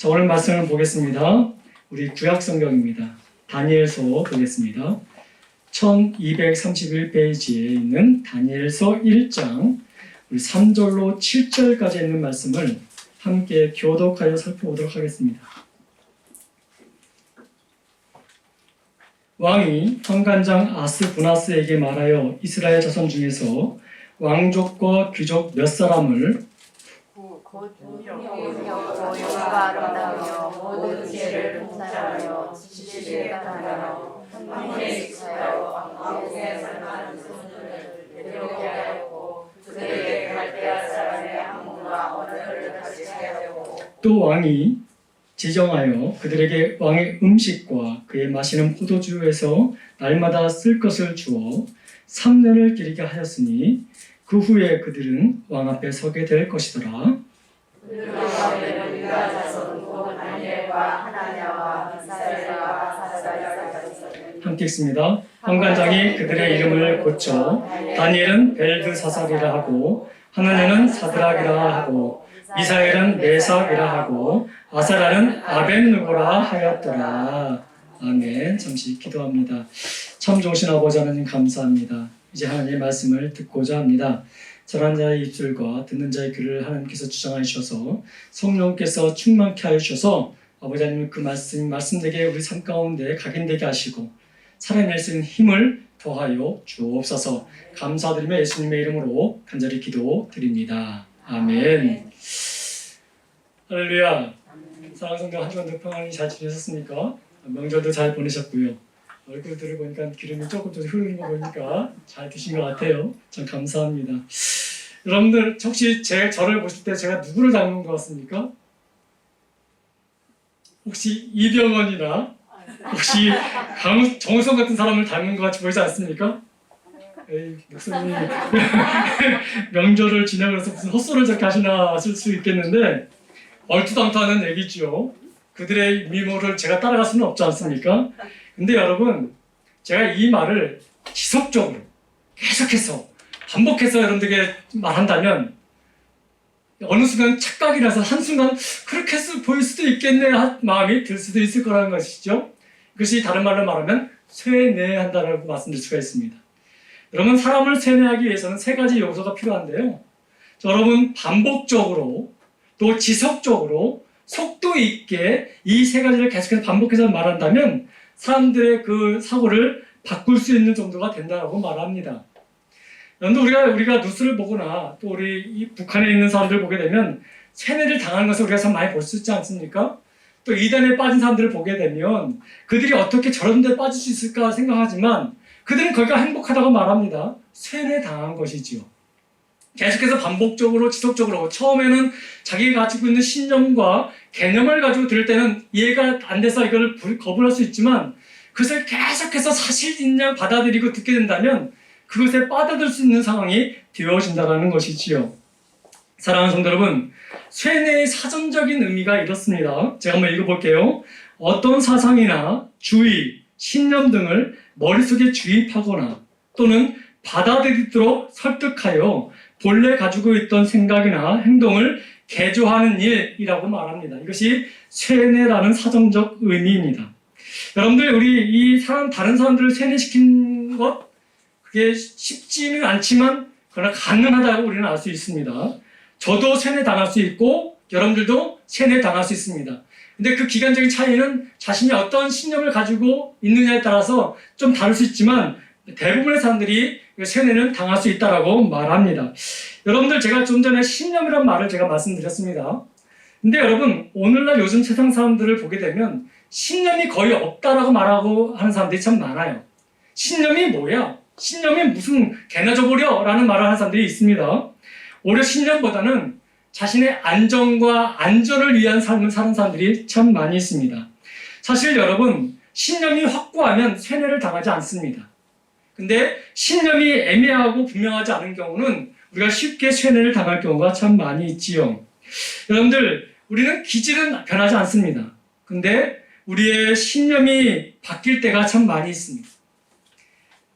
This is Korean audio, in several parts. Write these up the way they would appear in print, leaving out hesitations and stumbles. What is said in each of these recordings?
자, 오늘 말씀을 보겠습니다. 우리 구약 성경입니다. 다니엘서 보겠습니다. 1231페이지에 있는 다니엘서 1장 우리 3절로 7절까지 있는 말씀을 함께 교독하여 살펴보도록 하겠습니다. 왕이 환관장 아스부나스에게 말하여 이스라엘 자손 중에서 왕족과 귀족 몇 사람을 곧 능력으로 여호와 아름다우며 모든 지혜를 통찰하며 지식에 가하며 황무에 익하여 왕궁에 살만한 손을 내려오게 하였고 그들에게 갈대아 사람의 학문과 언어를 가르치게 하였고 또 왕이 지정하여 그들에게 왕의 음식과 그의 마시는 포도주에서 날마다 쓸 것을 주어 3년을 기리게 하였으니 그 후에 그들은 왕 앞에 서게 될 것이더라. 그 가운데는 유다 자손 곧 다니엘과 하나냐와 미사엘과 사사랴가 있었으니 함께 읽습니다. 환관장이 그들의 이름을 고쳐 다니엘은 벨드사살이라 하고 하나냐는 사드락이라 하고 미사엘은 메삭이라 하고 아사라는 아벤누고라 하였더라. 아멘. 잠시 기도합니다. 참 좋으신 아버지 하나님 감사합니다. 이제 하나님의 말씀을 듣고자 합니다. 전한 자의 입술과 듣는 자의 귀를 하나님께서 주장하여 주셔서 성령께서 충만케 하여 주셔서 아버지 하나님 그 말씀되게 우리 삶 가운데 각인되게 하시고 살아낼 수 있는 힘을 더하여 주옵소서. 감사드리며 예수님의 이름으로 간절히 기도드립니다. 아멘. 할렐루야. 사랑하는 성도 한 주간도 평안히 잘 지내셨습니까? 명절도 잘 보내셨고요. 얼굴들을 보니까 기름이 조금 흐르는 거 보니까 잘 드신 것 같아요. 참 감사합니다. 여러분들 혹시 저를 보실 때 제가 누구를 닮은 것 같습니까? 혹시 이병헌이나 혹시 정우성 같은 사람을 닮은 것 같이 보이지 않습니까? 에이, 목사님 명절을 지내고 나서 무슨 헛소리를 저렇게 하시나 하실 수 있겠는데 얼토당토하는 얘기죠. 그들의 미모를 제가 따라갈 수는 없지 않습니까? 근데 여러분, 제가 이 말을 지속적으로 계속해서 반복해서 여러분들에게 말한다면 어느 순간 착각이 나서 한순간 그렇게 보일 수도 있겠네 마음이 들 수도 있을 거라는 것이죠. 그것이 다른 말로 말하면 쇠뇌한다라고 말씀드릴 수가 있습니다. 여러분, 사람을 쇠뇌하기 위해서는 세 가지 요소가 필요한데요. 여러분, 반복적으로 또 지속적으로 속도 있게 이 세 가지를 계속해서 반복해서 말한다면 사람들의 그 사고를 바꿀 수 있는 정도가 된다고 말합니다. 여러분, 우리가 뉴스를 보거나 또 우리 이 북한에 있는 사람들을 보게 되면 세뇌를 당하는 것을 우리가 참 많이 볼 수 있지 않습니까? 또 이단에 빠진 사람들을 보게 되면 그들이 어떻게 저런 데 빠질 수 있을까 생각하지만 그들은 거기가 행복하다고 말합니다. 세뇌 당한 것이지요. 계속해서 반복적으로 지속적으로 처음에는 자기가 가지고 있는 신념과 개념을 가지고 들을 때는 이해가 안 돼서 이걸 거부할 수 있지만 그것을 계속해서 사실인 양 받아들이고 듣게 된다면 그것에 빠져들 수 있는 상황이 되어진다는 것이지요. 사랑하는 성도 여러분, 쇠뇌의 사전적인 의미가 이렇습니다. 제가 한번 읽어볼게요. 어떤 사상이나 주의, 신념 등을 머릿속에 주입하거나 또는 받아들이도록 설득하여 본래 가지고 있던 생각이나 행동을 개조하는 일이라고 말합니다. 이것이 쇠뇌라는 사전적 의미입니다. 여러분들, 우리 다른 사람들을 쇠뇌시킨 것, 그게 쉽지는 않지만 그러나 가능하다고 우리는 알 수 있습니다. 저도 세뇌 당할 수 있고 여러분들도 세뇌 당할 수 있습니다. 근데 그 기간적인 차이는 자신이 어떤 신념을 가지고 있느냐에 따라서 좀 다를 수 있지만 대부분의 사람들이 세뇌는 당할 수 있다고 말합니다. 여러분들, 제가 좀 전에 신념이란 말을 제가 말씀드렸습니다. 근데 여러분, 오늘날 요즘 세상 사람들을 보게 되면 신념이 거의 없다라고 말하고 하는 사람들이 참 많아요. 신념이 뭐야? 신념이 무슨 개나 줘버려 라는 말을 하는 사람들이 있습니다. 오히려 신념보다는 자신의 안정과 안전을 위한 삶을 사는 사람들이 참 많이 있습니다. 사실 여러분, 신념이 확고하면 쇠뇌를 당하지 않습니다. 근데 신념이 애매하고 분명하지 않은 경우는 우리가 쉽게 쇠뇌를 당할 경우가 참 많이 있지요. 여러분들, 우리는 기질은 변하지 않습니다. 근데 우리의 신념이 바뀔 때가 참 많이 있습니다.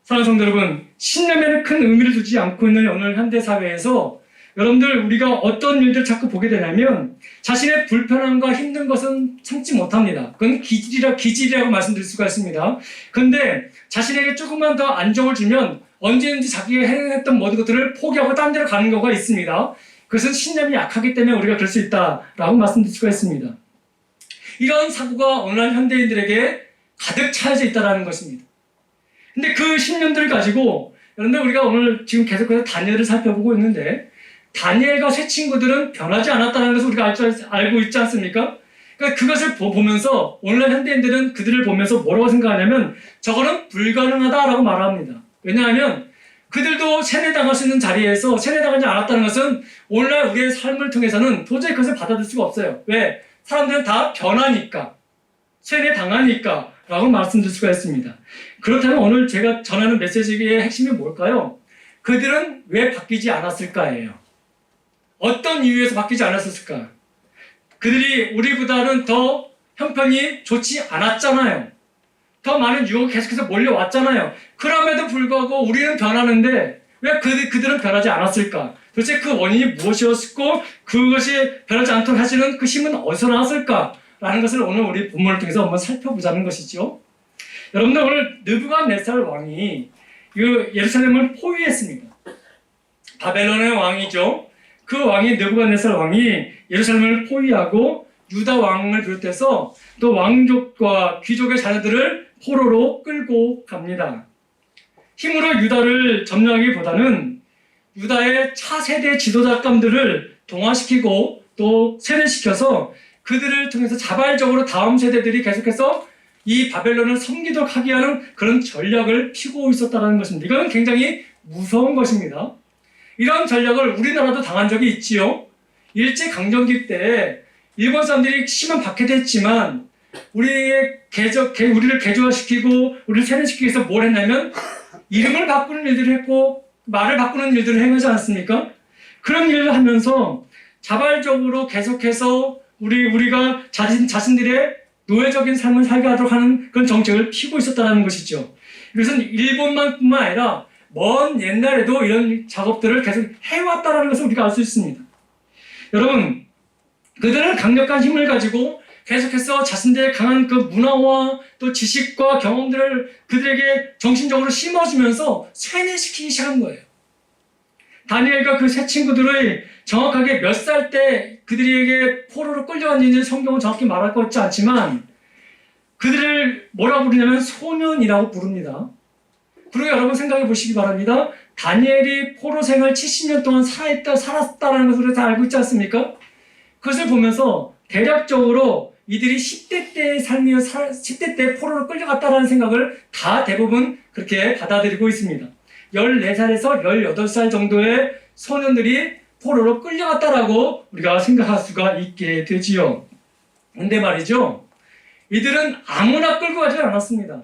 사랑하는 성도 여러분, 신념에는 큰 의미를 두지 않고 있는 오늘 현대사회에서 여러분들 우리가 어떤 일들 자꾸 보게 되냐면 자신의 불편함과 힘든 것은 참지 못합니다. 그건 기질이라고 말씀드릴 수가 있습니다. 그런데 자신에게 조금만 더 안정을 주면 언제든지 자기가 해냈던 모든 것들을 포기하고 딴 데로 가는 경우가 있습니다. 그것은 신념이 약하기 때문에 우리가 그럴 수 있다라고 말씀드릴 수가 있습니다. 이런 사고가 오늘날 현대인들에게 가득 차여져 있다는 것입니다. 근데 그 신념들을 가지고 여러분들 우리가 오늘 지금 계속해서 다니엘을 살펴보고 있는데 다니엘과 세 친구들은 변하지 않았다는 것을 우리가 알고 있지 않습니까? 그러니까 그것을 보면서 오늘날 현대인들은 그들을 보면서 뭐라고 생각하냐면 저거는 불가능하다라고 말합니다. 왜냐하면 그들도 세뇌당할 수 있는 자리에서 세뇌당하지 않았다는 것은 오늘날 우리의 삶을 통해서는 도저히 그것을 받아들일 수가 없어요. 왜? 사람들은 다 변하니까, 세뇌당하니까 라고 말씀드릴 수가 있습니다. 그렇다면 오늘 제가 전하는 메시지의 핵심이 뭘까요? 그들은 왜 바뀌지 않았을까예요. 어떤 이유에서 바뀌지 않았을까? 그들이 우리보다는 더 형편이 좋지 않았잖아요. 더 많은 유혹이 계속해서 몰려왔잖아요. 그럼에도 불구하고 우리는 변하는데 왜 그들은 변하지 않았을까? 도대체 그 원인이 무엇이었고 그것이 변하지 않도록 하시는 그 힘은 어디서 나왔을까? 라는 것을 오늘 우리 본문을 통해서 한번 살펴보자는 것이죠. 여러분들 오늘 느부갓네살 왕이 예루살렘을 포위했습니다. 바벨론의 왕이죠. 그 왕이 느부갓네살 왕이 예루살렘을 포위하고 유다 왕을 비롯해서 또 왕족과 귀족의 자녀들을 포로로 끌고 갑니다. 힘으로 유다를 점령하기보다는 유다의 차세대 지도자감들을 동화시키고 또 세뇌시켜서 그들을 통해서 자발적으로 다음 세대들이 계속해서 이 바벨론을 섬기도록 하게 하는 그런 전략을 피고 있었다는 것입니다. 이거는 굉장히 무서운 것입니다. 이런 전략을 우리나라도 당한 적이 있지요. 일제강점기 때 일본 사람들이 심한 박해됐지만 우리를 개조화시키고 우리를 세뇌시키기 위해서 뭘 했냐면 이름을 바꾸는 일들을 했고 말을 바꾸는 일들을 행하지 않았습니까? 그런 일을 하면서 자발적으로 계속해서 우리가 자신들의 노예적인 삶을 살게 하도록 하는 그런 정책을 피고 있었다는 것이죠. 이것은 일본만뿐만 아니라 먼 옛날에도 이런 작업들을 계속 해왔다는 것을 우리가 알 수 있습니다. 여러분, 그들은 강력한 힘을 가지고 계속해서 자신들의 강한 그 문화와 또 지식과 경험들을 그들에게 정신적으로 심어주면서 세뇌시키기 시작한 거예요. 다니엘과 그 세 친구들의 정확하게 몇 살 때 그들에게 포로로 끌려갔는지 성경은 정확히 말할 것 같지 않지만 그들을 뭐라고 부르냐면 소년이라고 부릅니다. 그리고 여러분 생각해 보시기 바랍니다. 다니엘이 포로 생활 70년 동안 살았다는 것을 다 알고 있지 않습니까? 그것을 보면서 대략적으로 이들이 10대 때의 삶이요, 10대 때 포로로 끌려갔다는 생각을 다 대부분 그렇게 받아들이고 있습니다. 14살에서 18살 정도의 소년들이 포로로 끌려갔다라고 우리가 생각할 수가 있게 되지요. 근데 말이죠, 이들은 아무나 끌고 가지 않았습니다.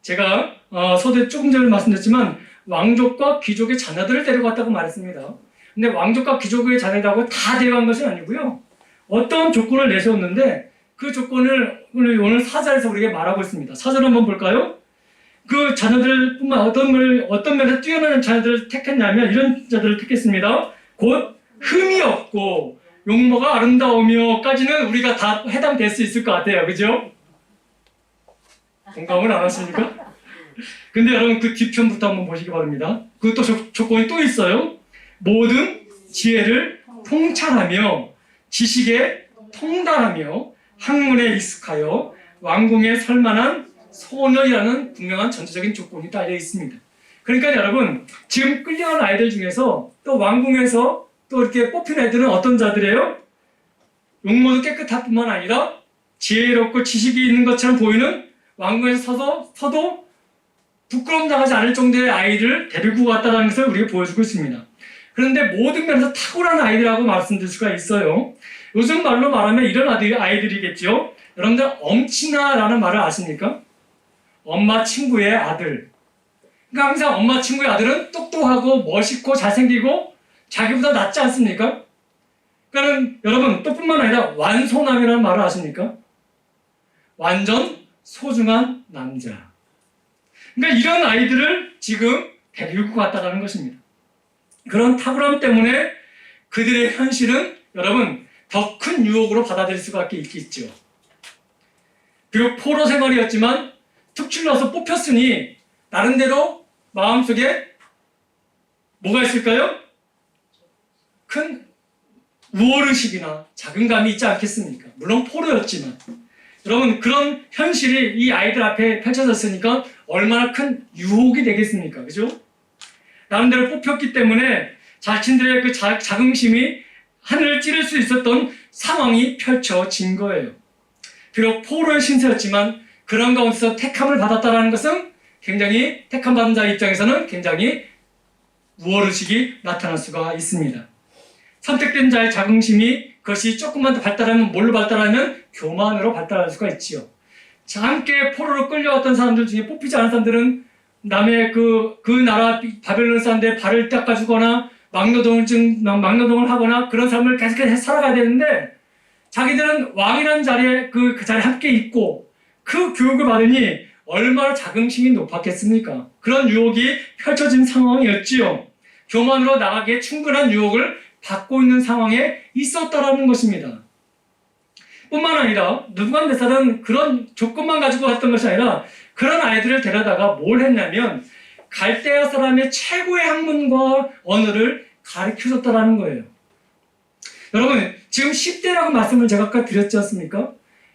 제가 서두에 조금 전에 말씀드렸지만 왕족과 귀족의 자녀들을 데려갔다고 말했습니다. 근데 왕족과 귀족의 자녀들하고 다 데려간 것은 아니고요. 어떤 조건을 내세웠는데 그 조건을 오늘 사절에서 우리에게 말하고 있습니다. 사절 한번 볼까요? 그 자녀들뿐만 어떤 면에서 뛰어난 자녀들을 택했냐면 이런 자들을 택했습니다. 곧 흠이 없고 용모가 아름다우며까지는 우리가 다 해당될 수 있을 것 같아요. 그죠? 공감을 안 하십니까? 근데 여러분 그 뒤편부터 한번 보시기 바랍니다. 그것도 조건이 또 있어요. 모든 지혜를 통찰하며 지식에 통달하며 학문에 익숙하여 왕궁에 설만한 소년이라는 분명한 전체적인 조건이 달려 있습니다. 그러니까 여러분 지금 끌려간 아이들 중에서 또 왕궁에서 또 이렇게 뽑힌 애들은 어떤 자들이에요? 용모도 깨끗할 뿐만 아니라 지혜롭고 지식이 있는 것처럼 보이는 왕궁에서 서도 부끄러움 당하지 않을 정도의 아이를 데리고 갔다는 것을 우리가 보여주고 있습니다. 그런데 모든 면에서 탁월한 아이들이라고 말씀드릴 수가 있어요. 요즘 말로 말하면 이런 아이들이겠죠. 여러분들 엄친아라는 말을 아십니까? 엄마 친구의 아들. 그러니까 항상 엄마 친구의 아들은 똑똑하고 멋있고 잘생기고 자기보다 낫지 않습니까? 그러니까 여러분 또 뿐만 아니라 완소남이라는 말을 아십니까? 완전 소중한 남자. 그러니까 이런 아이들을 지금 데리고 갔다는 것입니다. 그런 탁월함 때문에 그들의 현실은 여러분 더 큰 유혹으로 받아들일 수밖에 있겠죠. 비록 포로 생활이었지만 특출나서 뽑혔으니 나름대로 마음속에 뭐가 있을까요? 큰 우월의식이나 자긍감이 있지 않겠습니까? 물론 포로였지만 여러분 그런 현실이 이 아이들 앞에 펼쳐졌으니까 얼마나 큰 유혹이 되겠습니까? 그죠? 나름대로 뽑혔기 때문에 자신들의 그 자긍심이 하늘을 찌를 수 있었던 상황이 펼쳐진 거예요. 비록 포로의 신세였지만 그런 가운데서 택함을 받았다는 것은 굉장히 택함 받은 자의 입장에서는 굉장히 우월의식이 나타날 수가 있습니다. 선택된 자의 자긍심이 그것이 조금만 더 발달하면 뭘로 발달하면 교만으로 발달할 수가 있지요. 자, 함께 포로로 끌려왔던 사람들 중에 뽑히지 않은 사람들은 남의 그 나라 바벨론 사람들의 발을 닦아주거나 막노동을 하거나 그런 삶을 계속해서 살아가야 되는데 자기들은 왕이라는 자리에 그 자리에 함께 있고 그 교육을 받으니 얼마나 자긍심이 높았겠습니까? 그런 유혹이 펼쳐진 상황이었지요. 교만으로 나가기에 충분한 유혹을 받고 있는 상황에 있었다라는 것입니다. 뿐만 아니라 느부갓네살은 그런 조건만 가지고 왔던 것이 아니라 그런 아이들을 데려다가 뭘 했냐면 갈대아 사람의 최고의 학문과 언어를 가르쳐줬다라는 거예요. 여러분 지금 10대라고 말씀을 제가 아까 드렸지 않습니까?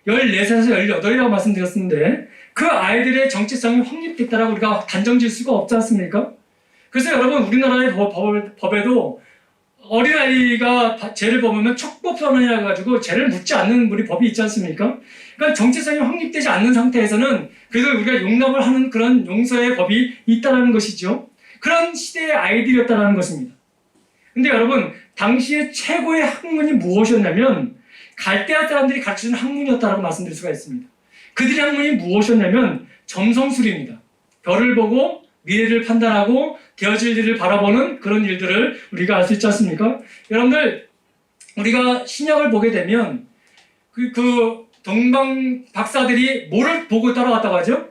14살에서 18이라고 말씀드렸는데 그 아이들의 정체성이 확립됐다라고 우리가 단정지을 수가 없지 않습니까? 그래서 여러분 우리나라의 법에도 어린아이가 죄를 범하면 촉법선언이라고 해가지고 죄를 묻지 않는 우리 법이 있지 않습니까? 그러니까 정체성이 확립되지 않는 상태에서는 그래도 우리가 용납을 하는 그런 용서의 법이 있다는 것이죠. 그런 시대의 아이들이었다는 것입니다. 근데 여러분 당시의 최고의 학문이 무엇이었냐면 갈대아 사람들이 가르쳐준 학문이었다고 말씀드릴 수가 있습니다. 그들의 학문이 무엇이었냐면 점성술입니다. 별을 보고 미래를 판단하고 되어질 일을 바라보는 그런 일들을 우리가 알 수 있지 않습니까? 여러분들 우리가 신약을 보게 되면 그 동방 박사들이 뭐를 보고 따라왔다고 하죠?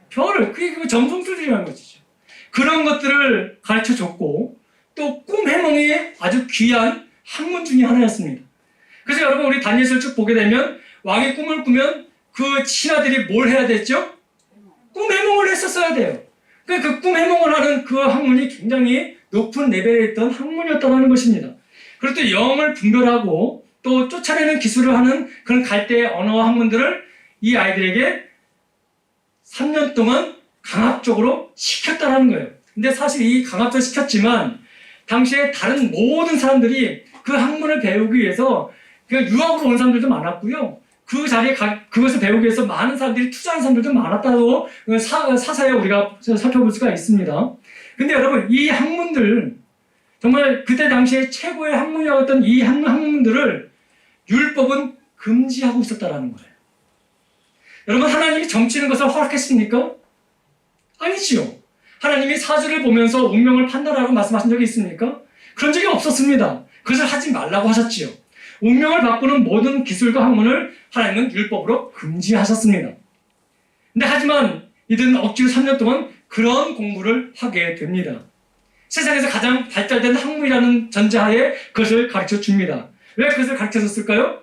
별을. 그게 그 점성술이라는 것이죠. 그런 것들을 가르쳐줬고 또 꿈 해몽이 아주 귀한 학문 중에 하나였습니다. 그래서 여러분 우리 다니엘서를 쭉 보게 되면 왕이 꿈을 꾸면 그 신하들이 뭘 해야 됐죠? 꿈 해몽을 했었어야 돼요. 그 꿈 해몽을 하는 그 학문이 굉장히 높은 레벨에 있던 학문이었다는 것입니다. 그리고 또 영을 분별하고 또 쫓아내는 기술을 하는 그런 갈대의 언어 학문들을 이 아이들에게 3년 동안 강압적으로 시켰다는 거예요. 근데 사실 이 강압적으로 시켰지만 당시에 다른 모든 사람들이 그 학문을 배우기 위해서 그냥 유학으로 온 사람들도 많았고요. 그 자리에 그것을 배우기 위해서 많은 사람들이 투자한 사람들도 많았다고 사사에 우리가 살펴볼 수가 있습니다. 근데 여러분 이 학문들 정말 그때 당시에 최고의 학문이었던 이 학문들을 율법은 금지하고 있었다는 거예요. 여러분 하나님이 점치는 것을 허락했습니까? 아니지요. 하나님이 사주를 보면서 운명을 판단하라고 말씀하신 적이 있습니까? 그런 적이 없었습니다. 그것을 하지 말라고 하셨지요. 운명을 바꾸는 모든 기술과 학문을 하나님은 율법으로 금지하셨습니다. 근데 하지만 이들은 억지로 3년 동안 그런 공부를 하게 됩니다. 세상에서 가장 발달된 학문이라는 전제하에 그것을 가르쳐 줍니다. 왜 그것을 가르쳐 줬을까요?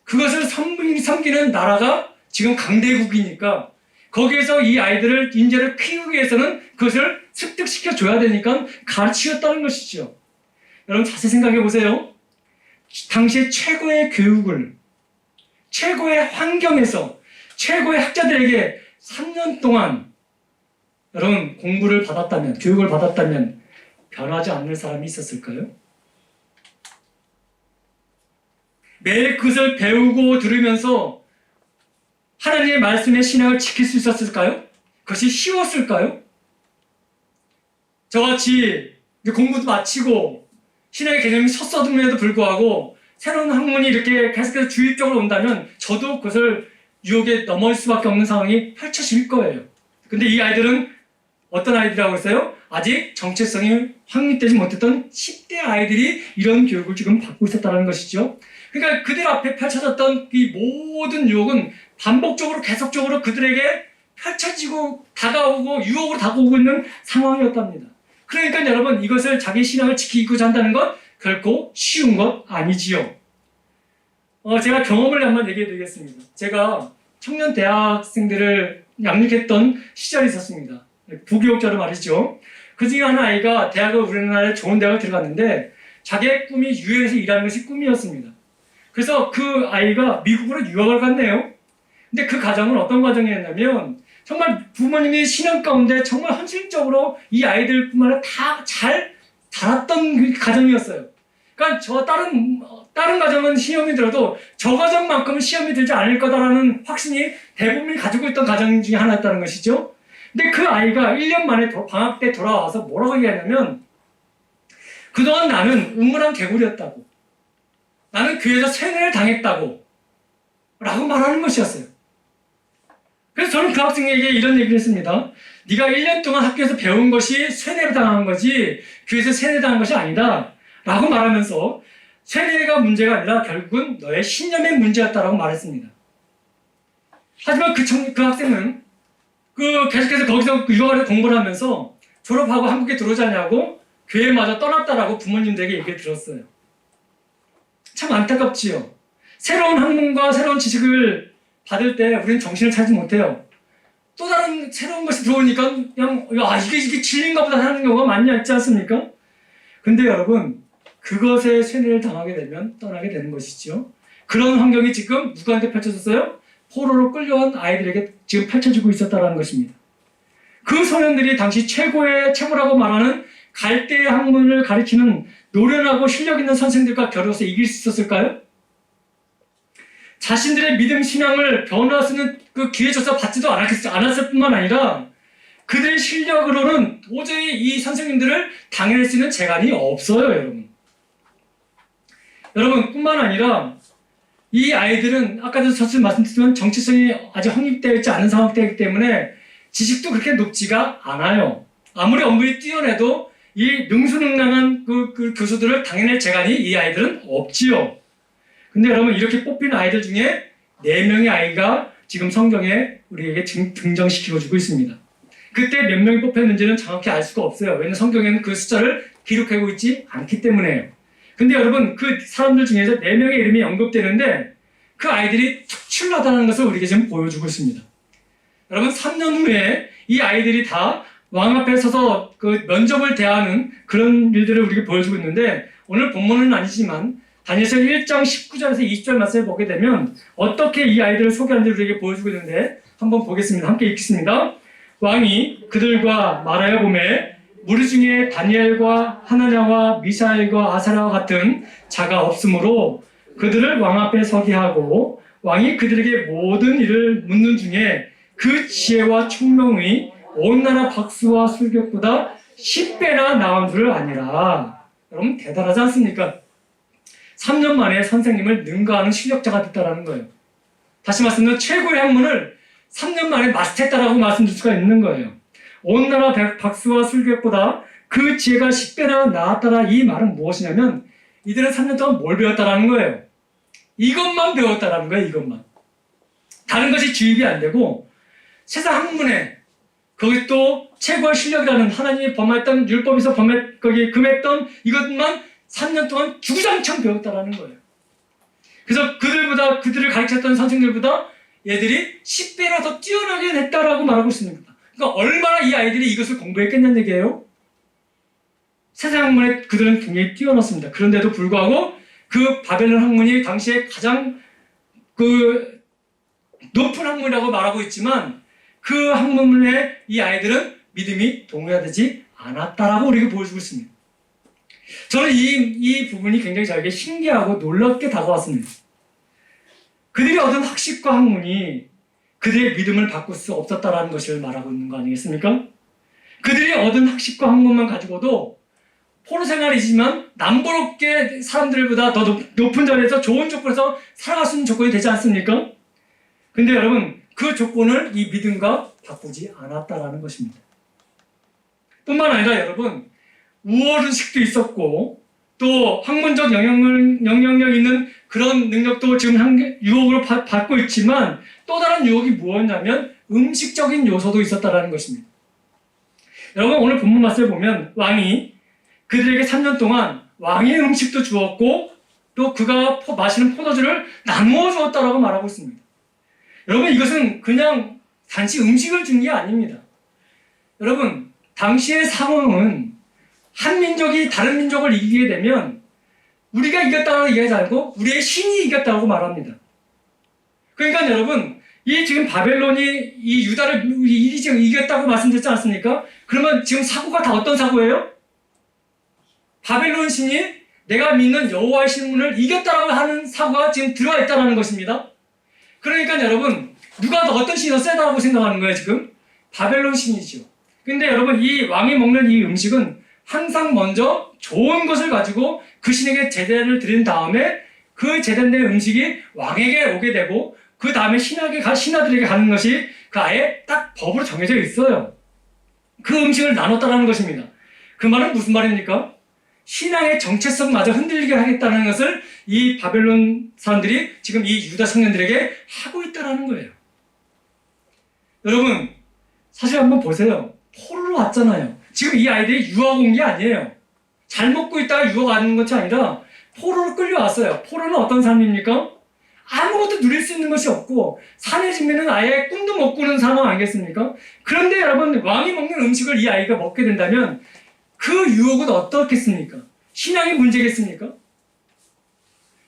그것을 섬기는 나라가 지금 강대국이니까 거기에서 이 아이들을 인재를 키우기 위해서는 그것을 습득시켜 줘야 되니까 가르치셨다는 것이죠. 여러분 자세히 생각해 보세요. 당시의 최고의 교육을 최고의 환경에서 최고의 학자들에게 3년 동안 여러분 공부를 받았다면 교육을 받았다면 변하지 않는 사람이 있었을까요? 매일 그것을 배우고 들으면서 하나님의 말씀의 신앙을 지킬 수 있었을까요? 그것이 쉬웠을까요? 저같이 공부도 마치고 신앙의 개념이 섰어둠에도 불구하고 새로운 학문이 이렇게 계속해서 주입적으로 온다면 저도 그것을 유혹에 넘어올 수밖에 없는 상황이 펼쳐질 거예요. 근데 이 아이들은 어떤 아이들이라고 했어요? 아직 정체성이 확립되지 못했던 10대 아이들이 이런 교육을 지금 받고 있었다는 것이죠. 그러니까 그들 앞에 펼쳐졌던 이 모든 유혹은 반복적으로 계속적으로 그들에게 펼쳐지고 다가오고 유혹으로 다가오고 있는 상황이었답니다. 그러니까 여러분 이것을 자기 신앙을 지키고자 한다는 것 결코 쉬운 것 아니지요. 제가 경험을 한번 얘기해 드리겠습니다. 제가 청년 대학생들을 양육했던 시절이 있었습니다. 부교육자로 말이죠. 그 중에 한 아이가 대학을 우리나라에 좋은 대학을 들어갔는데 자기의 꿈이 유엔에서 일하는 것이 꿈이었습니다. 그래서 그 아이가 미국으로 유학을 갔네요. 근데 그 가정은 어떤 가정이었냐면 정말 부모님이 신앙 가운데 정말 헌신적으로 이 아이들뿐만 아니라 다 잘 자랐던 그 가정이었어요. 그러니까 저 다른 가정은 시험이 들어도 저 가정만큼은 시험이 들지 않을 거다라는 확신이 대부분이 가지고 있던 가정 중에 하나였다는 것이죠. 근데 그 아이가 1년 만에 방학 때 돌아와서 뭐라고 얘기하냐면 그동안 나는 우물한 개구리였다고. 나는 교회에서 세뇌를 당했다고. 라고 말하는 것이었어요. 그래서 저는 그 학생에게 이런 얘기를 했습니다. 네가 1년 동안 학교에서 배운 것이 세뇌를 당한 거지 교회에서 세뇌당한 것이 아니다. 라고 말하면서 세뇌가 문제가 아니라 결국은 너의 신념의 문제였다라고 말했습니다. 하지만 그 학생은 계속해서 거기서 유학을 공부를 하면서 졸업하고 한국에 들어오지 않냐고 교회마저 떠났다라고 부모님들에게 얘기를 들었어요. 참 안타깝지요. 새로운 학문과 새로운 지식을 받을 때 우리는 정신을 차리지 못해요. 또 다른 새로운 것이 들어오니까 그냥 이게 진리인가 보다 하는 경우가 많이 있지 않습니까? 근데 여러분 그것에 세뇌를 당하게 되면 떠나게 되는 것이죠. 그런 환경이 지금 누구한테 펼쳐졌어요? 포로로 끌려온 아이들에게 지금 펼쳐지고 있었다는 것입니다. 그 소년들이 당시 최고라고 말하는 갈대의 학문을 가르치는 노련하고 실력 있는 선생들과 겨루어서 이길 수 있었을까요? 자신들의 믿음 신앙을 변화할 수 있는 그 기회조차 받지도 않았을 뿐만 아니라 그들의 실력으로는 도저히 이 선생님들을 당해낼 수 있는 재간이 없어요, 여러분. 여러분, 뿐만 아니라 이 아이들은 아까도 사실 말씀드렸지만 정체성이 아직 확립되어 있지 않은 상황이기 때문에 지식도 그렇게 높지가 않아요. 아무리 업무에 뛰어내도 이 능수능란한 그 교수들을 당해낼 재간이 이 아이들은 없지요. 근데 여러분 이렇게 뽑힌 아이들 중에 4명의 아이가 지금 성경에 우리에게 등장시켜주고 있습니다. 그때 몇 명이 뽑혔는지는 정확히 알 수가 없어요. 왜냐하면 성경에는 그 숫자를 기록하고 있지 않기 때문에요. 근데 여러분 그 사람들 중에서 4명의 이름이 언급되는데 그 아이들이 특출나다는 것을 우리에게 지금 보여주고 있습니다. 여러분 3년 후에 이 아이들이 다 왕 앞에 서서 그 면접을 대하는 그런 일들을 우리에게 보여주고 있는데 오늘 본문은 아니지만 다니엘서 1장 19절에서 20절 말씀을 보게 되면 어떻게 이 아이들을 소개하는지 우리에게 보여주고 있는데 한번 보겠습니다. 함께 읽겠습니다. 왕이 그들과 말하여 보매 무리 중에 다니엘과 하나냐와 미사엘과 아사랴와 같은 자가 없으므로 그들을 왕 앞에 서게 하고 왕이 그들에게 모든 일을 묻는 중에 그 지혜와 총명이 온 나라 박수와 술객보다 10배나 나은 줄을 아니라. 여러분 대단하지 않습니까? 3년 만에 선생님을 능가하는 실력자가 됐다는 거예요. 다시 말씀드리면 최고의 학문을 3년 만에 마스터했다라고 말씀드릴 수가 있는 거예요. 온 나라 박수와 술객보다 그 지혜가 10배나 나았다라. 이 말은 무엇이냐면 이들은 3년 동안 뭘 배웠다라는 거예요. 이것만 배웠다라는 거예요. 이것만. 다른 것이 주입이 안 되고 세상 학문에 거기 또 최고의 실력이라는 하나님이 범했던 율법에서 거기 금했던 이것만 3년 동안 주구장창 배웠다라는 거예요. 그래서 그들을 가르쳤던 선생들보다 얘들이 10배나 더 뛰어나게 됐다라고 말하고 있습니다. 그러니까 얼마나 이 아이들이 이것을 공부했겠냐는 얘기예요. 세상 학문에 그들은 굉장히 뛰어났습니다. 그런데도 불구하고 그 바벨론 학문이 당시에 가장 그 높은 학문이라고 말하고 있지만 그 학문에 이 아이들은 믿음이 동의되지 않았다라고 우리에게 보여주고 있습니다. 저는 이 부분이 굉장히 저에게 신기하고 놀랍게 다가왔습니다. 그들이 얻은 학식과 학문이 그들의 믿음을 바꿀 수 없었다라는 것을 말하고 있는 거 아니겠습니까? 그들이 얻은 학식과 학문만 가지고도 포로 생활이지만 남부럽게 사람들보다 더 높은 자리에서 좋은 조건에서 살아갈 수 있는 조건이 되지 않습니까? 근데 여러분 그 조건을 이 믿음과 바꾸지 않았다라는 것입니다. 뿐만 아니라 여러분 우월의식도 있었고 또 학문적 영향력 있는 그런 능력도 지금 유혹으로 받고 있지만 또 다른 유혹이 무엇이냐면 음식적인 요소도 있었다라는 것입니다. 여러분 오늘 본문 말씀을 보면 왕이 그들에게 3년 동안 왕의 음식도 주었고 또 그가 마시는 포도주를 나누어 주었다라고 말하고 있습니다. 여러분 이것은 그냥 단지 음식을 준 게 아닙니다. 여러분 당시의 상황은 한 민족이 다른 민족을 이기게 되면 우리가 이겼다고 얘기하지 않고 우리의 신이 이겼다고 말합니다. 그러니까 여러분 이 지금 바벨론이 이 유다를 지금 이겼다고 말씀드렸지 않습니까? 그러면 지금 사고가 다 어떤 사고예요? 바벨론 신이 내가 믿는 여호와의 신문을 이겼다라고 하는 사고가 지금 들어와 있다는 것입니다. 그러니까 여러분 누가 더 어떤 신이 더 세다고 생각하는 거예요 지금? 바벨론 신이죠. 근데 여러분 이 왕이 먹는 이 음식은 항상 먼저 좋은 것을 가지고 그 신에게 제단을 드린 다음에 그 제단된 음식이 왕에게 오게 되고 그 다음에 신하들에게 가는 것이 그 아예 딱 법으로 정해져 있어요. 그 음식을 나눴다는 것입니다. 그 말은 무슨 말입니까? 신앙의 정체성마저 흔들리게 하겠다는 것을 이 바벨론 사람들이 지금 이 유다 청년들에게 하고 있다는 거예요. 여러분 사실 한번 보세요. 포로로 왔잖아요. 지금 이 아이들이 유학 온 게 아니에요. 잘 먹고 있다가 유학 가는 것이 아니라 포로로 끌려왔어요. 포로는 어떤 삶입니까? 아무것도 누릴 수 있는 것이 없고 산에 지면은 아예 꿈도 못 꾸는 상황 아니겠습니까? 그런데 여러분 왕이 먹는 음식을 이 아이가 먹게 된다면 그 유혹은 어떻겠습니까? 신앙이 문제겠습니까?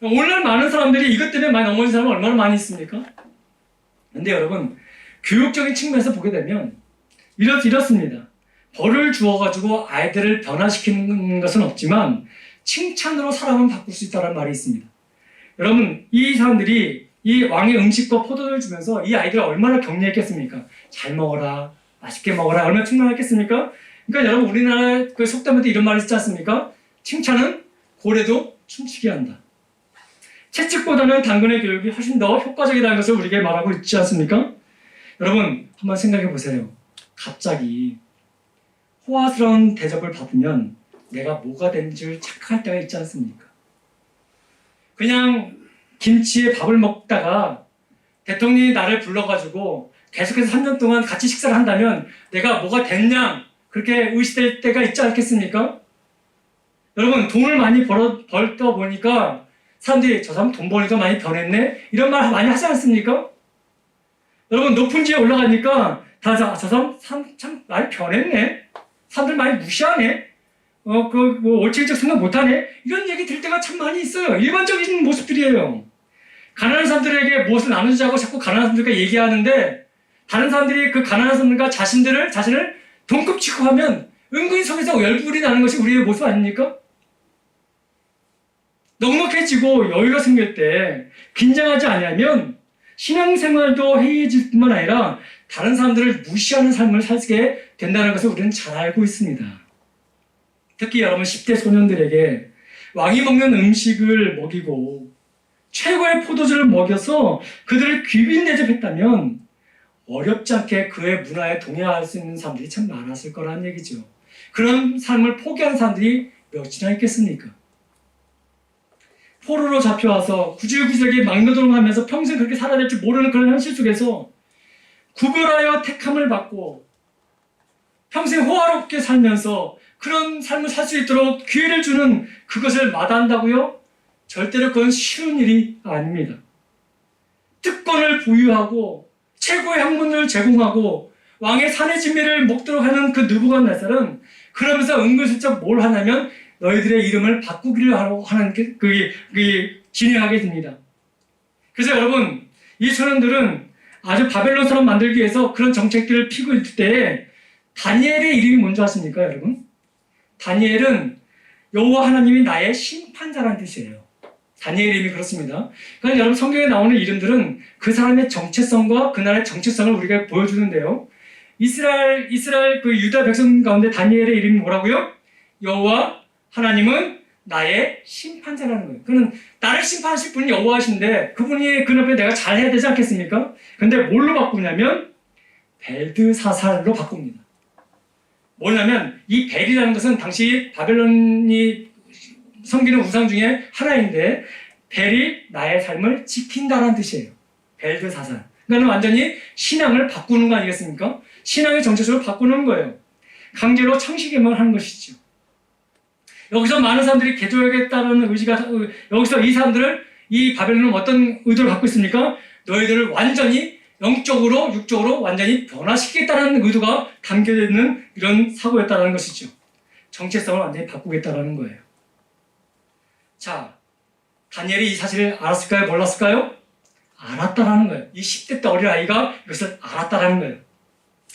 오늘날 많은 사람들이 이것 때문에 많이 넘어진 사람은 얼마나 많이 있습니까? 근데 여러분 교육적인 측면에서 보게 되면 이렇습니다. 벌을 주어가지고 아이들을 변화시키는 것은 없지만 칭찬으로 사람은 바꿀 수 있다는 말이 있습니다. 여러분 이 사람들이 이 왕의 음식과 포도를 주면서 이 아이들을 얼마나 격려했겠습니까? 잘 먹어라, 맛있게 먹어라, 얼마나 충만했겠습니까? 그러니까 여러분 우리나라 그 속담에도 이런 말이 있지 않습니까? 칭찬은 고래도 춤추게 한다. 채찍보다는 당근의 교육이 훨씬 더 효과적이라는 것을 우리에게 말하고 있지 않습니까? 여러분 한번 생각해 보세요. 갑자기 호화스러운 대접을 받으면 내가 뭐가 된 줄 착각할 때가 있지 않습니까? 그냥 김치에 밥을 먹다가 대통령이 나를 불러가지고 계속해서 3년 동안 같이 식사를 한다면 내가 뭐가 됐냐 그렇게 의시될 때가 있지 않겠습니까? 여러분 돈을 많이 벌다 보니까 사람들이 저 사람 돈 버니까 많이 변했네 이런 말 많이 하지 않습니까? 여러분 높은 지에 올라가니까 다 저 사람 참 많이 변했네 사람들 많이 무시하네 올체적 생각 못하네 이런 얘기 들을 때가 참 많이 있어요. 일반적인 모습들이에요. 가난한 사람들에게 무엇을 나누자고 자꾸 가난한 사람들과 얘기하는데 다른 사람들이 그 가난한 사람들과 자신을 동급 취급하면 은근히 속에서 열불이 나는 것이 우리의 모습 아닙니까? 넉넉해지고 여유가 생길 때 긴장하지 않으면 신앙생활도 해이해질 뿐만 아니라 다른 사람들을 무시하는 삶을 살게 된다는 것을 우리는 잘 알고 있습니다. 특히 여러분 10대 소년들에게 왕이 먹는 음식을 먹이고 최고의 포도주를 먹여서 그들을 귀빈 대접했다면 어렵지 않게 그의 문화에 동의할 수 있는 사람들이 참 많았을 거라는 얘기죠. 그런 삶을 포기한 사람들이 몇이나 있겠습니까? 포로로 잡혀와서 구질구질하게 막노동하면서 평생 그렇게 살아야 될 줄 모르는 그런 현실 속에서 구별하여 택함을 받고 평생 호화롭게 살면서 그런 삶을 살 수 있도록 기회를 주는 그것을 마다한다고요? 절대로 그건 쉬운 일이 아닙니다. 특권을 부유하고 최고의 학문을 제공하고 왕의 산의 진미를 먹도록 하는 그 느부갓네살은 그러면서 은근슬쩍 뭘 하냐면 너희들의 이름을 바꾸기를 하는 그게 진행하게 됩니다. 그래서 여러분 이 소년들은 아주 바벨론 사람 만들기 위해서 그런 정책들을 피고 있을 때 다니엘의 이름이 뭔지 아십니까 여러분? 다니엘은 여호와 하나님이 나의 심판자라는 뜻이에요. 다니엘 이름이 그렇습니다. 그러니까 여러분 성경에 나오는 이름들은 그 사람의 정체성과 그 나라의 정체성을 우리가 보여주는데요. 이스라엘 그 유다 백성 가운데 다니엘의 이름이 뭐라고요? 여호와 하나님은 나의 심판자라는 거예요. 그는 나를 심판하실 분이 여호와신데 그분이 그 앞에 내가 잘해야 되지 않겠습니까? 근데 뭘로 바꾸냐면 벨드사살로 바꿉니다. 뭐냐면 이 벨이라는 것은 당시 바벨론이 섬기는 우상 중에 하나인데 벨이 나의 삶을 지킨다는 뜻이에요. 벨드사살. 그러니까 완전히 신앙을 바꾸는 거 아니겠습니까? 신앙의 정체성을 바꾸는 거예요. 강제로 창시개명을 하는 것이죠. 여기서 많은 사람들이 개조하겠다는 의지가, 여기서 이 사람들을, 이 바벨론은 어떤 의도를 갖고 있습니까? 너희들을 완전히 영적으로, 육적으로 완전히 변화시키겠다는 의도가 담겨져 있는 이런 사고였다는 것이죠. 정체성을 완전히 바꾸겠다는 거예요. 자, 다니엘이 이 사실을 알았을까요? 몰랐을까요? 알았다라는 거예요. 이 10대 때 어린아이가 이것을 알았다라는 거예요.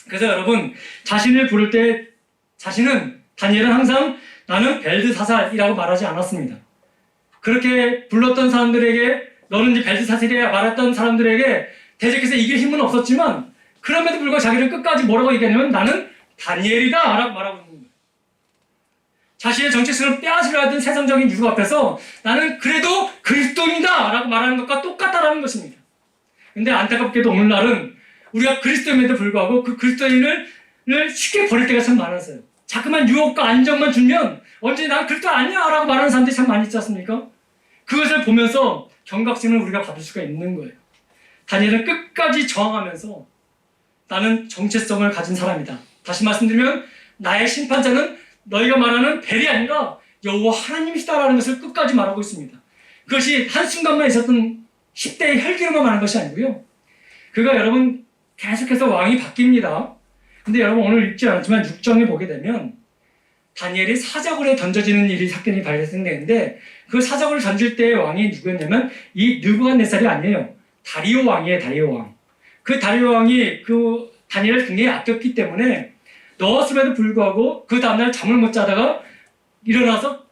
그래서 여러분, 자신을 부를 때 다니엘은 항상 나는 벨드사살이라고 말하지 않았습니다. 그렇게 불렀던 사람들에게, 너는 이제 벨드사살이야 말했던 사람들에게 대적해서 이길 힘은 없었지만, 그럼에도 불구하고 자기는 끝까지 뭐라고 얘기하냐면 나는 다니엘이다 라고 말하고 있는 거예요. 자신의 정체성을 빼앗으려 하던 세상적인 유혹 앞에서 나는 그래도 그리스도인이다 라고 말하는 것과 똑같다라는 것입니다. 근데 안타깝게도 오늘날은 우리가 그리스도인에도 불구하고 그 그리스도인을 쉽게 버릴 때가 참 많았어요. 자꾸만 유혹과 안정만 주면 언제 난 그리스도 아니야 라고 말하는 사람들이 참 많이 있지 않습니까? 그것을 보면서 경각심을 우리가 받을 수가 있는 거예요. 다니엘은 끝까지 저항하면서 나는 정체성을 가진 사람이다. 다시 말씀드리면 나의 심판자는 너희가 말하는 벨이 아니라 여호와 하나님이시다라는 것을 끝까지 말하고 있습니다. 그것이 한순간만 있었던 10대의 혈기로만 말한 것이 아니고요. 그가 여러분 계속해서 왕이 바뀝니다. 근데 여러분 오늘 읽지 않았지만 6장에 보게 되면 다니엘이 사자굴에 던져지는 사건이 발생되는데 그 사자굴을 던질 때의 왕이 누구였냐면 이 느부갓네살이 아니에요. 다리오 왕이에요. 다리오 왕. 그 다리오 왕이 그 다니엘을 굉장히 아꼈기 때문에 넣었음에도 불구하고 그 다음날 잠을 못 자다가 일어나서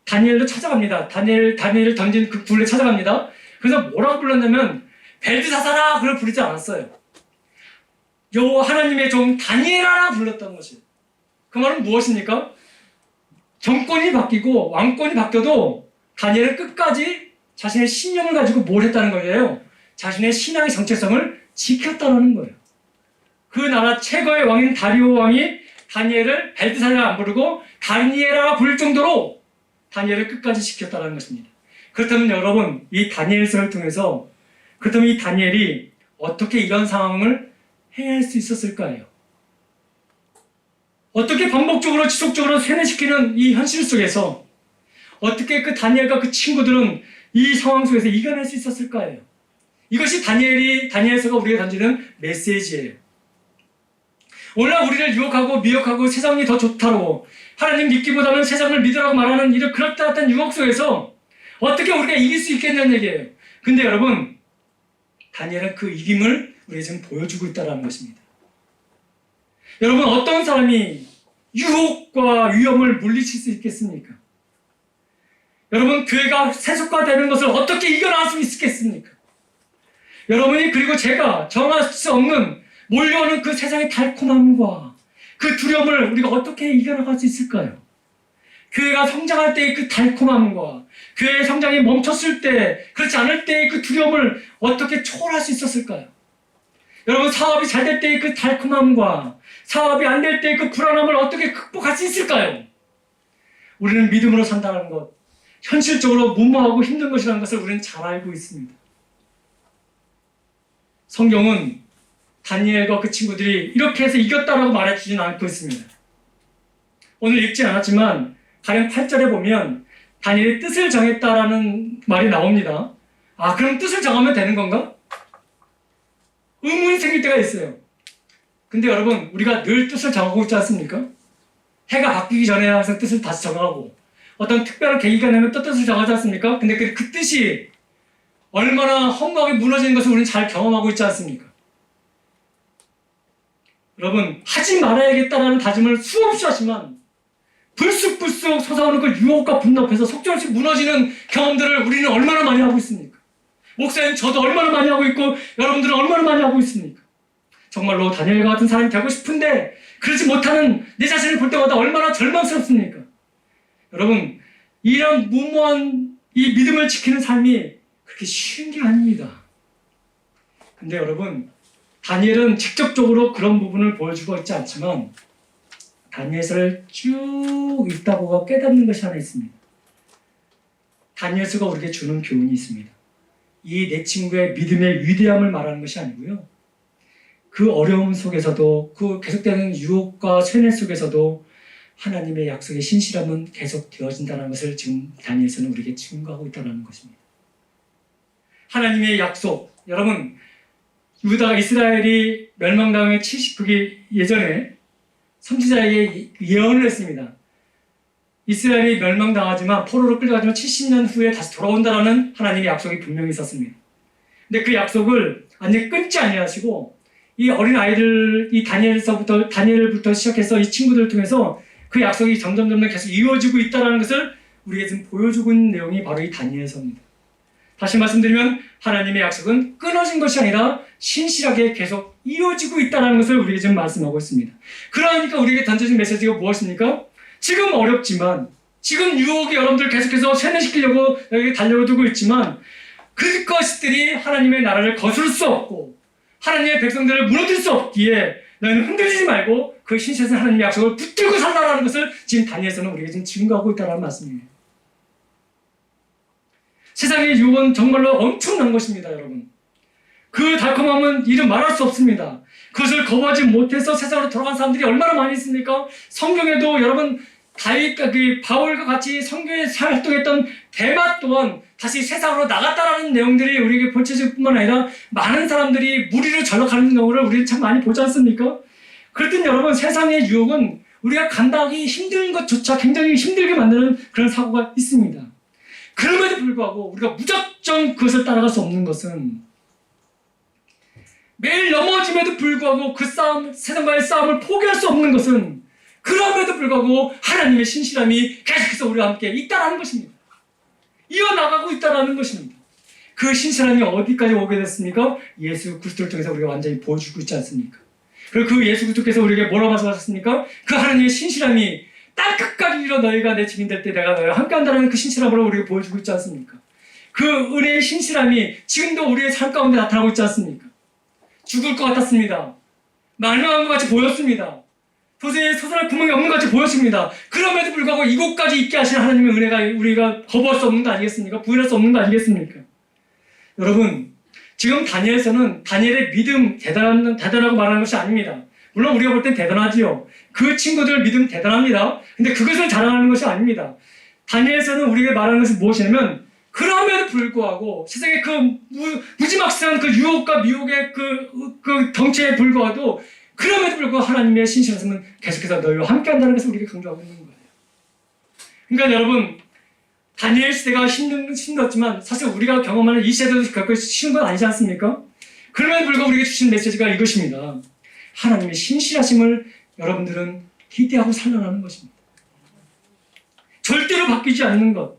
다니엘로 찾아갑니다. 다니엘을 던진 그 굴에 찾아갑니다. 그래서 뭐라고 불렀냐면 벨드사살아 그걸 부르지 않았어요. 여호와 하나님의 종 다니엘아 불렀던 것이에요. 그 말은 무엇입니까? 정권이 바뀌고 왕권이 바뀌어도 다니엘은 끝까지 자신의 신념을 가지고 뭘 했다는 거예요? 자신의 신앙의 정체성을 지켰다는 거예요. 그 나라 최고의 왕인 다리오 왕이 다니엘을 벨드사살아 안 부르고 다니엘아 부를 정도로 다니엘을 끝까지 지켰다는 것입니다. 그렇다면 여러분, 이 다니엘서를 통해서 그렇다면 이 다니엘이 어떻게 이런 상황을 해낼 수 있었을까요? 어떻게 반복적으로 지속적으로 세뇌시키는 이 현실 속에서 어떻게 그 다니엘과 그 친구들은 이 상황 속에서 이겨낼 수 있었을까요? 이것이 다니엘서가 우리에게 던지는 메시지예요. 오늘날 우리를 유혹하고 미혹하고 세상이 더 좋다고 하나님 믿기보다는 세상을 믿으라고 말하는 이런 그럴듯한 유혹 속에서 어떻게 우리가 이길 수 있겠냐는 얘기예요. 근데 여러분, 다니엘은 그 이김을 우리에게 지금 보여주고 있다는 것입니다. 여러분, 어떤 사람이 유혹과 위험을 물리칠 수 있겠습니까? 여러분, 교회가 세속화되는 것을 어떻게 이겨나갈 수 있겠습니까? 여러분이 그리고 제가 정할 수 없는 몰려오는 그 세상의 달콤함과 그 두려움을 우리가 어떻게 이겨나갈 수 있을까요? 교회가 성장할 때의 그 달콤함과 교회의 성장이 멈췄을 때, 그렇지 않을 때의 그 두려움을 어떻게 초월할 수 있었을까요? 여러분, 사업이 잘 될 때의 그 달콤함과 사업이 안 될 때의 그 불안함을 어떻게 극복할 수 있을까요? 우리는 믿음으로 산다는 것, 현실적으로 무모하고 힘든 것이라는 것을 우리는 잘 알고 있습니다. 성경은 다니엘과 그 친구들이 이렇게 해서 이겼다라고 말해주지는 않고 있습니다. 오늘 읽지 않았지만 가령 8절에 보면 다니엘이 뜻을 정했다라는 말이 나옵니다. 아, 그럼 뜻을 정하면 되는 건가? 의문이 생길 때가 있어요. 근데 여러분, 우리가 늘 뜻을 정하고 있지 않습니까? 해가 바뀌기 전에 항상 뜻을 다시 정하고 어떤 특별한 계기가 되면 또 뜻을 정하지 않습니까? 근데 그 뜻이 얼마나 허무하게 무너지는 것을 우리는 잘 경험하고 있지 않습니까? 여러분, 하지 말아야겠다라는 다짐을 수없이 하지만 불쑥불쑥 솟아오는 그 유혹과 분노 앞에서 속절없이 무너지는 경험들을 우리는 얼마나 많이 하고 있습니까? 목사님, 저도 얼마나 많이 하고 있고 여러분들은 얼마나 많이 하고 있습니까? 정말로 다니엘과 같은 사람이 되고 싶은데 그러지 못하는 내 자신을 볼 때마다 얼마나 절망스럽습니까? 여러분, 이런 무모한 이 믿음을 지키는 삶이 그렇게 쉬운 게 아닙니다. 근데 여러분, 다니엘은 직접적으로 그런 부분을 보여주고 있지 않지만 다니엘서를 쭉 읽다 보고 깨닫는 것이 하나 있습니다. 다니엘서가 우리에게 주는 교훈이 있습니다. 이 내 친구의 믿음의 위대함을 말하는 것이 아니고요. 그 어려움 속에서도 그 계속되는 유혹과 세뇌 속에서도 하나님의 약속의 신실함은 계속 되어진다는 것을 지금 다니엘서는 우리에게 증거하고 있다는 것입니다. 하나님의 약속, 여러분, 유다 이스라엘이 멸망당의 70그게 예전에 선지자에게 예언을 했습니다. 이스라엘이 멸망당하지만 포로로 끌려가지만 70년 후에 다시 돌아온다라는 하나님의 약속이 분명히 있었습니다. 근데 그 약속을 완전히 끊지 아니하시고 이 어린 아이들, 이 다니엘부터 시작해서 이 친구들을 통해서 그 약속이 점점 계속 이루어지고 있다는 것을 우리에게 지금 보여주고 있는 내용이 바로 이 다니엘서입니다. 다시 말씀드리면 하나님의 약속은 끊어진 것이 아니라 신실하게 계속 이루어지고 있다는 것을 우리에게 지금 말씀하고 있습니다. 그러니까 우리에게 던져진 메시지가 무엇입니까? 지금 어렵지만, 지금 유혹이 여러분들 계속해서 세뇌시키려고 여기 달려들고 있지만 그것들이 하나님의 나라를 거스를 수 없고 하나님의 백성들을 무너뜨릴 수 없기에 너희는 흔들리지 말고 그 신실한 하나님의 약속을 붙들고 살라라는 것을 지금 다니엘서는 우리에게 지금 증거하고 있다는 말씀입니다. 세상의 유혹은 정말로 엄청난 것입니다, 여러분. 그 달콤함은 이루 말할 수 없습니다. 그것을 거부하지 못해서 세상으로 돌아간 사람들이 얼마나 많이 있습니까? 성경에도 여러분 바울과 같이 성경에 활동했던 데마 또한 다시 세상으로 나갔다라는 내용들이 우리에게 펼쳐질 뿐만 아니라 많은 사람들이 무리로 전락하는 경우를 우리는 참 많이 보지 않습니까? 그렇든 여러분, 세상의 유혹은 우리가 감당하기 힘든 것조차 굉장히 힘들게 만드는 그런 사고가 있습니다. 그럼에도 불구하고 우리가 무작정 그것을 따라갈 수 없는 것은 매일 넘어짐에도 불구하고 그 싸움, 세상과의 싸움을 포기할 수 없는 것은 그럼에도 불구하고 하나님의 신실함이 계속해서 우리와 함께 있다는 것입니다. 이어나가고 있다는 것입니다. 그 신실함이 어디까지 오게 됐습니까? 예수 그리스도를 통해서 우리가 완전히 보여주고 있지 않습니까? 그리고 그 예수 그리스도께서 우리에게 뭐라고 말씀하셨습니까? 그 하나님의 신실함이 땅끝까지 이르러 너희가 내 증인 될 때 내가 너희와 함께 한다는 그 신실함으로 우리에게 보여주고 있지 않습니까? 그 은혜의 신실함이 지금도 우리의 삶 가운데 나타나고 있지 않습니까? 죽을 것 같았습니다. 말명한 것 같이 보였습니다. 도저히 서선할 구멍이 없는 것 같이 보였습니다. 그럼에도 불구하고 이곳까지 있게 하시는 하나님의 은혜가 우리가 거부할 수 없는 거 아니겠습니까? 부인할 수 없는 거 아니겠습니까? 여러분, 지금 다니엘서는 다니엘의 믿음 대단하고 말하는 것이 아닙니다. 물론 우리가 볼 땐 대단하지요. 그 친구들 믿음 대단합니다. 근데 그것을 자랑하는 것이 아닙니다. 다니엘서는 우리에게 말하는 것은 무엇이냐면 그럼에도 불구하고 세상의 그 무지막지한 그 유혹과 미혹의 그 덩치에 불구하고 그럼에도 불구하고 하나님의 신실하심은 계속해서 너희와 함께한다는 것을 우리가 강조하고 있는 거예요. 그러니까 여러분, 다니엘 시대가 힘들었지만 사실 우리가 경험하는 이 시대도 결코 쉬운 건 아니지 않습니까? 그럼에도 불구하고 우리에게 주신 메시지가 이것입니다. 하나님의 신실하심을 여러분들은 기대하고 살아나는 것입니다. 절대로 바뀌지 않는 것.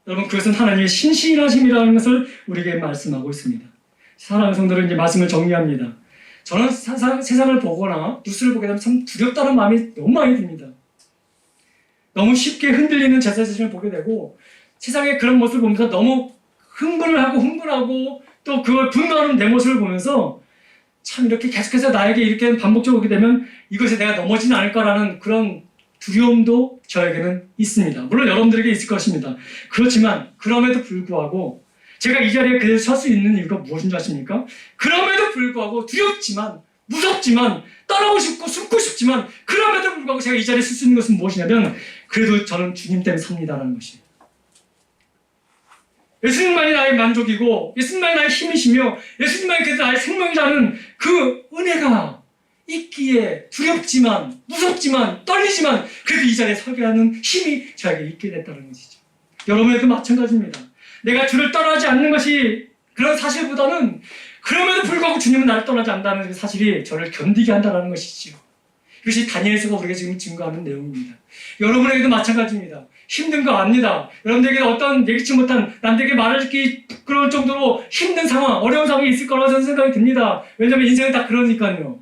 여러분, 그것은 하나님의 신실하심이라는 것을 우리에게 말씀하고 있습니다. 사랑하는 성도들은 이제 말씀을 정리합니다. 저는 세상을 보거나 뉴스를 보게 되면 참 두렵다는 마음이 너무 많이 듭니다. 너무 쉽게 흔들리는 제 자신을 보게 되고 세상의 그런 모습을 보면서 너무 흥분하고 또 그걸 분노하는 내 모습을 보면서 참 이렇게 계속해서 나에게 이렇게 반복적으로 오게 되면 이것에 내가 넘어지지 않을까라는 그런 두려움도 저에게는 있습니다. 물론 여러분들에게 있을 것입니다. 그렇지만 그럼에도 불구하고 제가 이 자리에 그대로 설 수 있는 이유가 무엇인 줄 아십니까? 그럼에도 불구하고 두렵지만 무섭지만 떠나고 싶고 숨고 싶지만 그럼에도 불구하고 제가 이 자리에 설 수 있는 것은 무엇이냐면 그래도 저는 주님 때문에 삽니다라는 것이에요. 예수님만이 나의 만족이고 예수님만이 나의 힘이시며 예수님만이 그래도 나의 생명이라는 그 은혜가 있기에 두렵지만 무섭지만 떨리지만 그래도 이 자리에 서게 하는 힘이 저에게 있게 됐다는 것이죠. 여러분에도 마찬가지입니다. 내가 주를 떠나지 않는 것이 그런 사실보다는 그럼에도 불구하고 주님은 나를 떠나지 않는다는 사실이 저를 견디게 한다는 것이지요. 이것이 다니엘서가 우리가 지금 증거하는 내용입니다. 여러분에게도 마찬가지입니다. 힘든 거 압니다. 여러분들에게 어떤 예기치 못한 남들에게 말을 듣기 부끄러울 정도로 힘든 상황, 어려운 상황이 있을 거라고 저는 생각이 듭니다. 왜냐하면 인생은 다 그러니까요.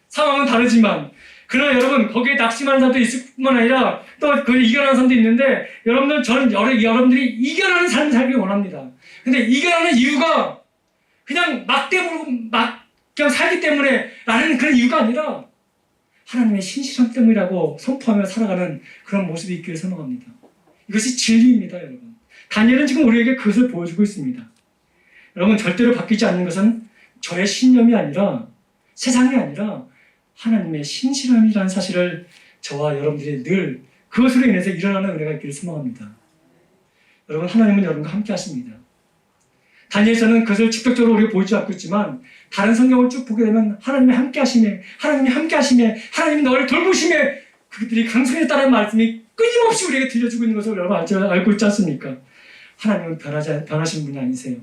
상황은 다르지만 그러나 여러분 거기에 낙심하는 사람도 있을 뿐만 아니라 또 그걸 이겨나가는 사람도 있는데 저는 여러분들이 이겨나가는 삶을 살기 원합니다. 근데 이겨나가는 이유가 그냥 그냥 살기 때문에 라는 그런 이유가 아니라 하나님의 신실함 때문이라고 선포하며 살아가는 그런 모습이 있기를 선언합니다. 이것이 진리입니다, 여러분. 다니엘은 지금 우리에게 그것을 보여주고 있습니다. 여러분, 절대로 바뀌지 않는 것은 저의 신념이 아니라 세상이 아니라 하나님의 신실함이라는 사실을 저와 여러분들이 늘 그것으로 인해서 일어나는 은혜가 있기를 소망합니다. 여러분, 하나님은 여러분과 함께 하십니다. 다니엘서는 그것을 직접적으로 우리가 보이지 않고 있지만 다른 성경을 쭉 보게 되면 하나님이 함께 하심에, 하나님이 너를 돌보심에, 그들이 강성에 따른 말씀이 끊임없이 우리에게 들려주고 있는 것을 여러분 알고 있지 않습니까? 하나님은 변하신 분이 아니세요.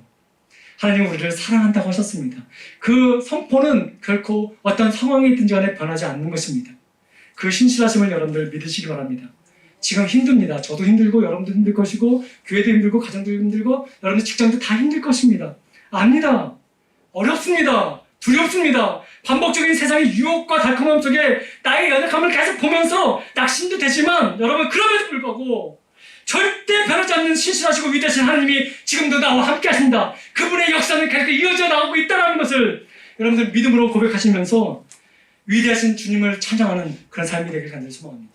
하나님은 우리를 사랑한다고 하셨습니다. 그 선포는 결코 어떤 상황이 있든지 간에 변하지 않는 것입니다. 그 신실하심을 여러분들 믿으시기 바랍니다. 지금 힘듭니다. 저도 힘들고 여러분도 힘들 것이고 교회도 힘들고 가정도 힘들고 여러분들 직장도 다 힘들 것입니다. 압니다. 어렵습니다. 두렵습니다. 반복적인 세상의 유혹과 달콤함 속에 나의 연약함을 계속 보면서 낙심도 되지만 여러분, 그럼에도 불구하고 절대 변하지 않는 신실하시고 위대하신 하나님이 지금도 나와 함께 하신다. 그분의 역사는 계속 이어져 나오고 있다는 것을 여러분들 믿음으로 고백하시면서 위대하신 주님을 찬양하는 그런 삶이 되길 간절히 소망합니다.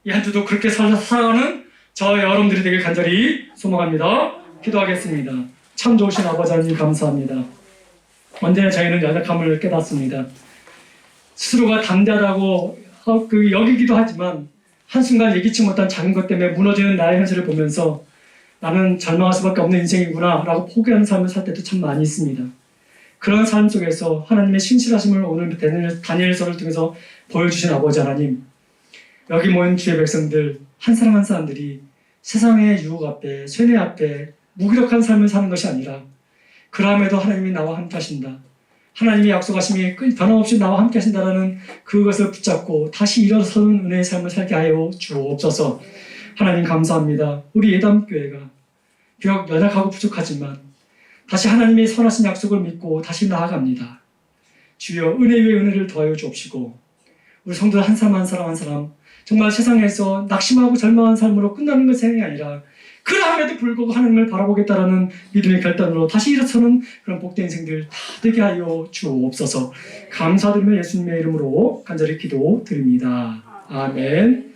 이 한 주도 그렇게 살아가는 저와 여러분들이 되길 간절히 소망합니다. 기도하겠습니다. 참 좋으신 아버지 하나님 감사합니다. 언제나 저희는 연약함을 깨닫습니다. 스스로가 담대하다고 여기기도 하지만 한순간 예기치 못한 작은 것 때문에 무너지는 나의 현실을 보면서 나는 절망할 수밖에 없는 인생이구나 라고 포기하는 삶을 살 때도 참 많이 있습니다. 그런 삶 속에서 하나님의 신실하심을 오늘 다니엘서를 통해서 보여주신 아버지 하나님, 여기 모인 주의 백성들 한 사람 한 사람들이 세상의 유혹 앞에, 쇠뇌 앞에 무기력한 삶을 사는 것이 아니라 그럼에도 하나님이 나와 함께 하신다. 하나님이 약속하심이 변함없이 나와 함께 하신다라는 그것을 붙잡고 다시 일어서는 은혜의 삶을 살게 하여 주옵소서. 하나님 감사합니다. 우리 예담교회가 비록 연약하고 부족하지만 다시 하나님의 선하신 약속을 믿고 다시 나아갑니다. 주여, 은혜 위에 은혜를 더하여 주옵시고 우리 성도들 한 사람 한 사람 한 사람 정말 세상에서 낙심하고 절망한 삶으로 끝나는 것이 아니라 그럼에도 불구하고 하나님을 바라보겠다라는 믿음의 결단으로 다시 일어서는 그런 복된 인생들 다 되게 하여 주옵소서. 감사드리며 예수님의 이름으로 간절히 기도드립니다. 아멘.